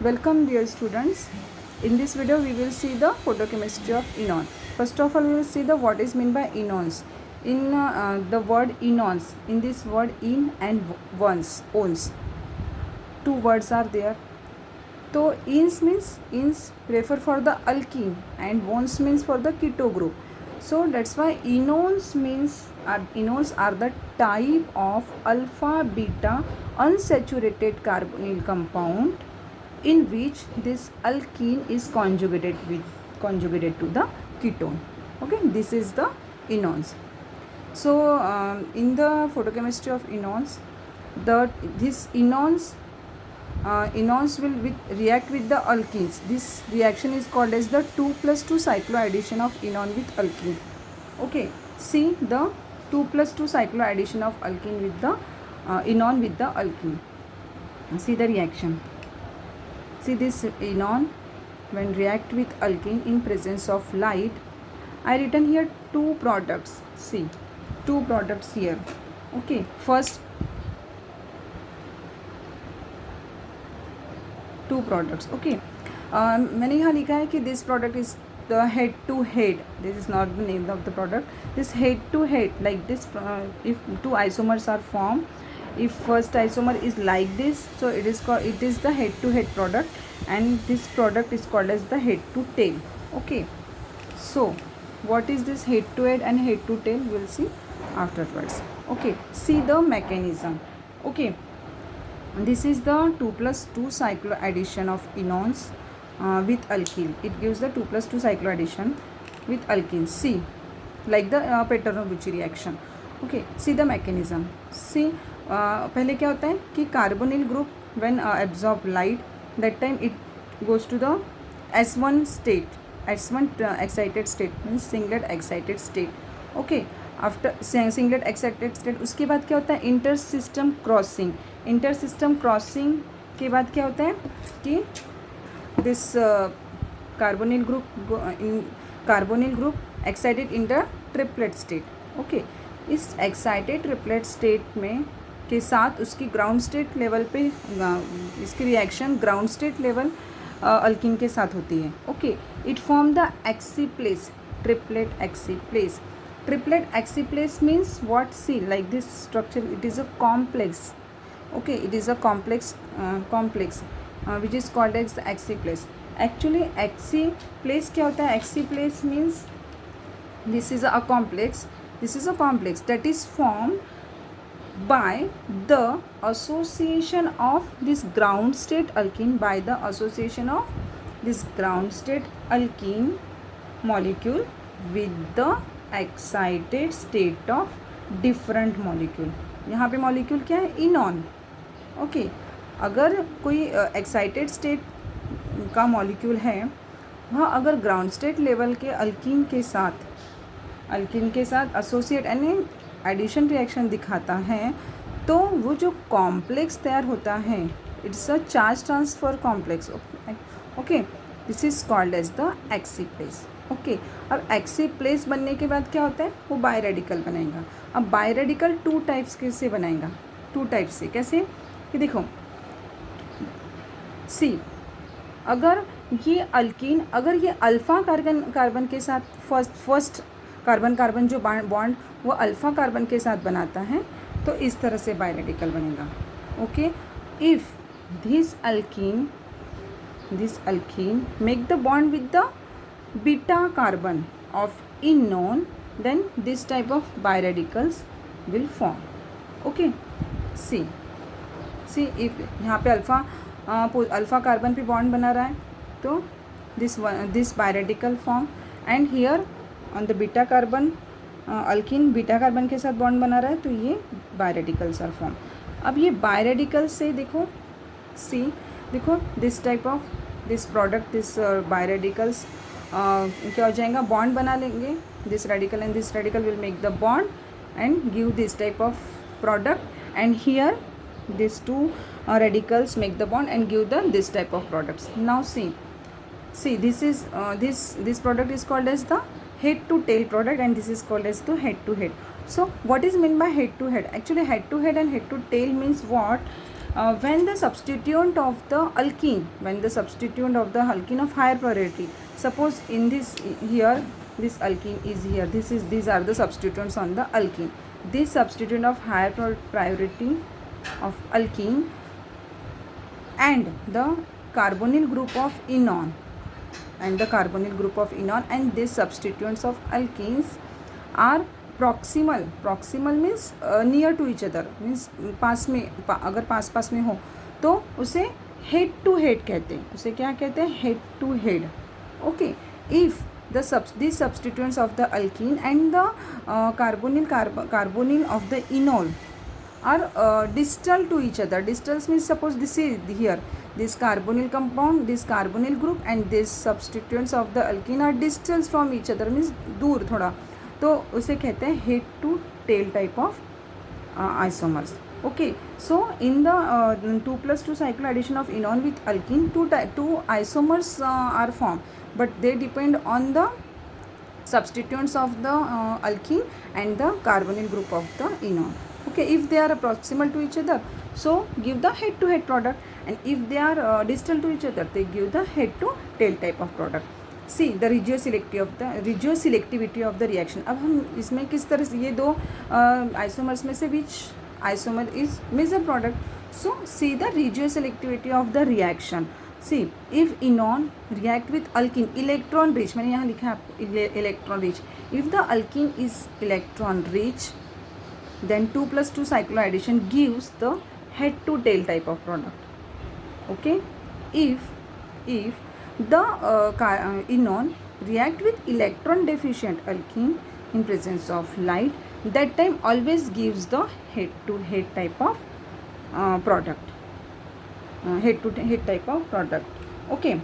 Welcome dear students. In this video we will see the photochemistry of enone. First of all we will see the what is meant by enones. In the word enones, in this word in and ons, two words are there. So ins means ins refer for the alkene and ons means for the keto group. So that's why enones are the type of alpha beta unsaturated carbonyl compound in which this alkene is conjugated to the ketone. Okay, this is the enones. So in the photochemistry of enones, this enones will react with the alkenes. This reaction is called as the 2+2 cycloaddition of enone with alkene. Okay, see the 2+2 cycloaddition of alkene with the enone with the alkene. See the reaction. See this enone when react with alkene in presence of light. I written here two products. See, two products here. Okay, first two products. Okay, मैंने यहाँ लिखा है कि this product is the head to head. This is not the name of the product. This head to head, like this, if two isomers are formed, if first isomer is like this, so it is the head to head product, and this product is called as the head to tail. Okay, so what is this head to head and head to tail, we will see afterwards. Okay, see the mechanism. Okay, this is the 2+2 cycloaddition of enones with alkene. It gives the 2+2 cycloaddition with alkene. See, like the Petrov-Bucci reaction. Okay, see the mechanism. See, पहले क्या होता है कि carbonyl group when absorb light, that time it goes to the S1 state, S1 excited state means singlet excited state. Okay, after singlet excited state उसके बाद क्या होता है inter system crossing. Inter system crossing के बाद क्या होता है कि this carbonyl group excited in the triplet state. Okay, इस एक्साइटेड ट्रिपलेट स्टेट में के साथ उसकी ग्राउंड स्टेट लेवल पे इसकी reaction ground state level alkene के साथ होती है. Okay, it form the exciplex, triplet exciplex. Triplet exciplex means what? See, like this structure, it is a complex. Okay, it is a complex which is called as the exciplex. Actually exciplex क्या होता है? Exciplex means this is a complex that is formed by the association of this ground state alkene, by the association of this ground state alkene molecule with the excited state of different molecule. यहाँ पे molecule क्या है? enone. Okay, अगर कोई excited state का molecule है वह अगर ग्राउंड स्टेट लेवल के अल्कीन के साथ एसोसिएट यानी एडिशन रिएक्शन दिखाता है, तो वो जो कॉम्प्लेक्स तैयार होता है, it's a charge transfer complex. Okay, this is called as the exciplex. Okay, अब एक्सीप्लेस बनने के बाद क्या होता है? वो बायरेडिकल बनाएगा. अब बायरेडिकल टू टाइप्स के से बनाएगा. टू टाइप से कैसे? कि देखो, सी, अगर ये अल्कीन, अगर ये अल्फ़ा कार्बन के साथ फर्स्ट कार्बन जो बॉन्ड वो अल्फ़ा कार्बन के साथ बनाता है, तो इस तरह से बायरेडिकल बनेगा. Okay, if this alkene make the bond with the beta carbon of enone, then this type of bioradicals will form. Okay, see, if यहाँ पे अल्फ़ा कार्बन पे बॉन्ड बना रहा है, तो this biradical form, and here on the beta carbon alkene beta carbon के साथ bond बना रहा है, तो ये बायरेडिकल्स आर फॉर्म. अब ये बायरेडिकल से देखो, सी, देखो this type of this product, this biradicals क्या हो जाएगा? बॉन्ड बना लेंगे. This radical and this radical will make the bond and give this type of product, and here these two radicals make the bond and give this type of products. Now see this is this product is called as the head to tail product, and this is called as the head to head. So what is meant by head to head? Actually head to head and head to tail means what? when the substituent of the alkene of higher priority, suppose in this here this alkene is here, these are the substituents on the alkene. This substituent of higher priority of alkene and the carbonyl group of enone and these substituents of alkenes are proximal means near to each other, means पास में अगर पास में हो तो उसे head to head कहते हैं. उसे क्या कहते हैं? Head to head. Okay. If these substituents of the alkene and the carbonyl of the enol are distal to each other. Distal means suppose this is here, this carbonyl compound, this carbonyl group and these substituents of the alkene are distals from each other, means दूर थोड़ा, तो उसे कहते हैं head to tail type of isomers. Okay, so in the 2+2 cycloaddition of enone with alkene, two isomers are formed, but they depend on the substituents of the alkene and the carbonyl group of the enone. Okay, if they are proximal to each other, so give the head to head product, and if they are distal to each other, they give the head to tail type of product. See the regioselectivity of the reaction. अब हम इसमें किस तरह से ये दो isomers में से which isomer is major product. So see the regioselectivity of the reaction. See, if enone react with alkene, electron rich, मैंने यहाँ लिखा है आपको electron rich. If the alkene is electron rich, then 2+2 cycloaddition gives the head to tail type of product. Okay, if the enone react with electron deficient alkene in presence of light, that time always gives the head to head type of product. Head to head type of product. Okay.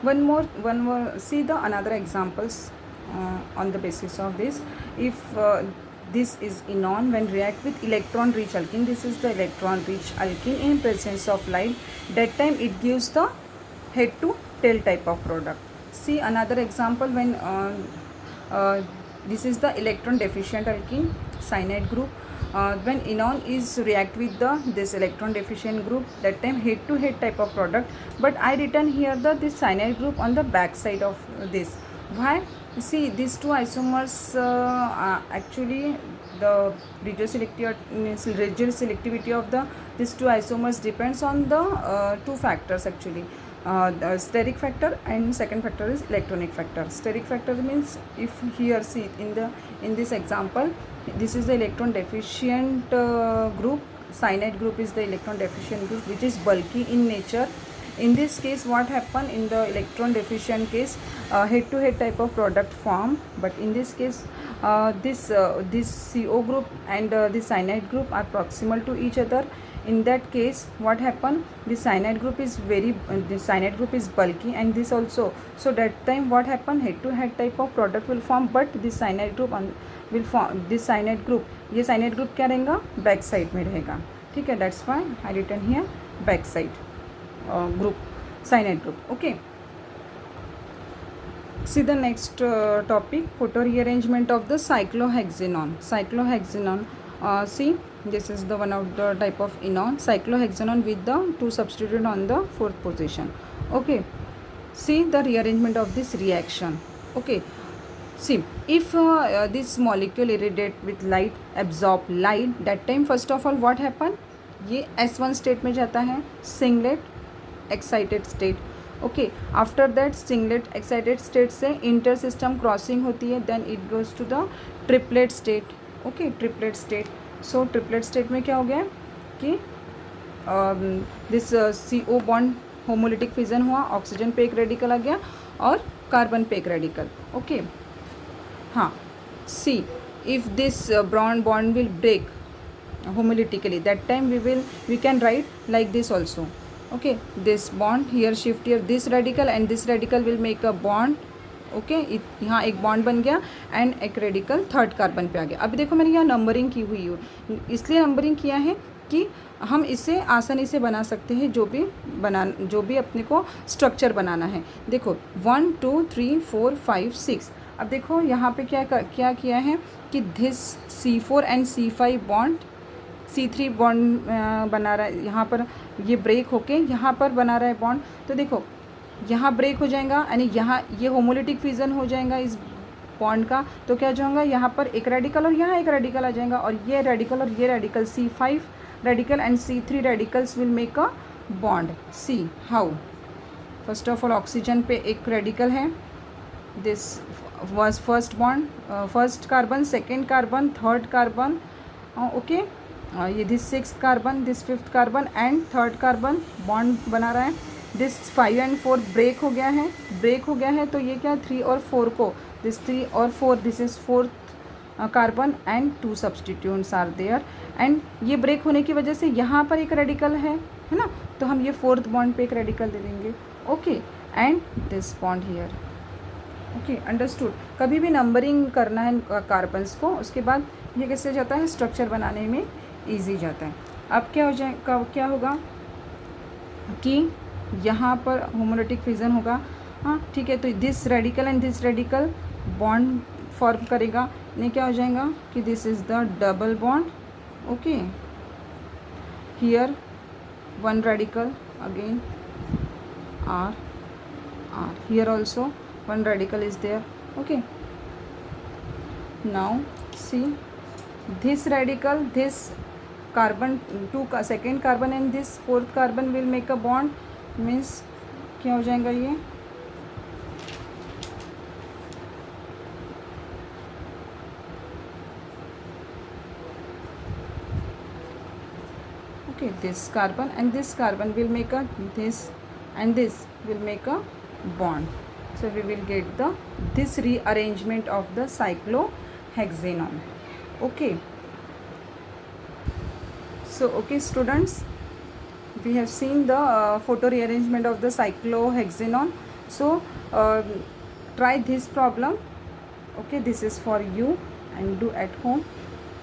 One more. See the another examples on the basis of this. If this is enone when react with electron rich alkene, this is the electron rich alkene in presence of light, that time it gives the head to tail type of product. See another example when this is the electron deficient alkene, cyanide group. When enone is react with this electron deficient group, that time head to head type of product, but I written here this cyanide group on the back side of this. Why? See, these two isomers actually the regioselectivity of these two isomers depends on the two factors actually. The steric factor and second factor is electronic factor. Steric factor means, if here see in this example, this is the electron deficient group, cyanide group is the electron deficient group which is bulky in nature. In this case what happen, in the electron deficient case head to head type of product form, but in this case this CO group and this cyanide group are proximal to each other. In that case what happen, this cyanide group is bulky and this also, so that time what happen, head to head type of product will form, but this cyanide group will form, this cyanide group, ये cyanide group क्या रहेगा, back side में रहेगा. ठीक है, that's why I written here back side group, cyanide group. Okay, see the next topic, photo rearrangement of the cyclohexanon. See, this is the one of the type of enone, cyclohexanon with the two substituent on the fourth position. Okay, see the rearrangement of this reaction. Okay, see, if this molecule irradiate with light, absorb light, that time first of all what happen, ये S1 state में जाता है, singlet excited state. Okay, after that singlet excited state से inter system crossing होती है, then it goes to the triplet state. Okay, triplet state. So triplet state में क्या हो गया कि this CO bond homolytic fission हुआ, ऑक्सीजन पे एक रेडिकल आ गया और कार्बन पे एक रेडिकल. ओके, हाँ, सी if this bond will break homolytically, that time we can write like this also. Okay, this bond here shift here, this radical and this radical will make a bond. Okay, यहाँ एक bond बन गया and एक radical third carbon पे आ गया. अभी देखो मैंने यहाँ नंबरिंग की हुई है, इसलिए नंबरिंग किया है कि हम इसे आसानी से बना सकते हैं, जो भी अपने को स्ट्रक्चर बनाना है. देखो 1 2 3 4 5 6. अब देखो यहाँ पे क्या किया है कि this C4 and C5 bond C3 bond बना रहा है, यहाँ पर ये ब्रेक होके यहाँ पर बना रहा है बॉन्ड। तो देखो यहाँ ब्रेक हो जाएगा यानी यहाँ ये होमोलिटिक फिजन हो जाएगा इस बॉन्ड का। तो क्या जाएगा यहाँ पर एक रेडिकल और यहाँ एक रेडिकल आ जाएगा, और ये रेडिकल और ये radical C5 radical and C3 radicals will make a bond. See how, first of all oxygen पे एक रेडिकल है, this was first bond, first carbon, second carbon, third carbon, okay, ये this sixth carbon, this fifth carbon and third carbon bond बना रहा है। This 5 and 4 break हो गया है, ब्रेक हो गया है, तो ये क्या 3 और 4 को, दिस 3 और 4, this is fourth carbon and 2 substituents are there, and ये ब्रेक होने की वजह से यहाँ पर एक रेडिकल है ना, तो हम ये फोर्थ बॉन्ड पे एक रेडिकल दे देंगे, okay, and this bond here, okay, understood. कभी भी नंबरिंग करना है कार्बन्स को, उसके बाद ये कैसे जाता है, स्ट्रक्चर बनाने में इजी जाता है। अब क्या हो जाए, क्या होगा कि यहाँ पर होमोलिटिक फिजन होगा, हाँ ठीक है, तो this radical and this radical bond form करेगा, नहीं क्या हो जाएगा कि this is the double bond, okay, here one radical again R, here also one radical is there, okay. Now see this radical, this carbon, second carbon and this fourth carbon will make a bond, means क्या हो जाएगा ये, okay, this carbon and this carbon will make a, this and this will make a bond. So we will get the this rearrangement of the cyclohexanon, okay. So okay students, we have seen the photo rearrangement of the cyclohexanon. So try this problem, okay, this is for you and do at home,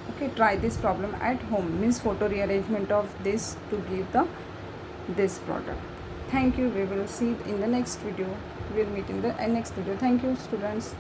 okay, try this problem at home, means photo rearrangement of this to give the this product. Thank you, we will see in the next video, we will meet in the next video. Thank you students.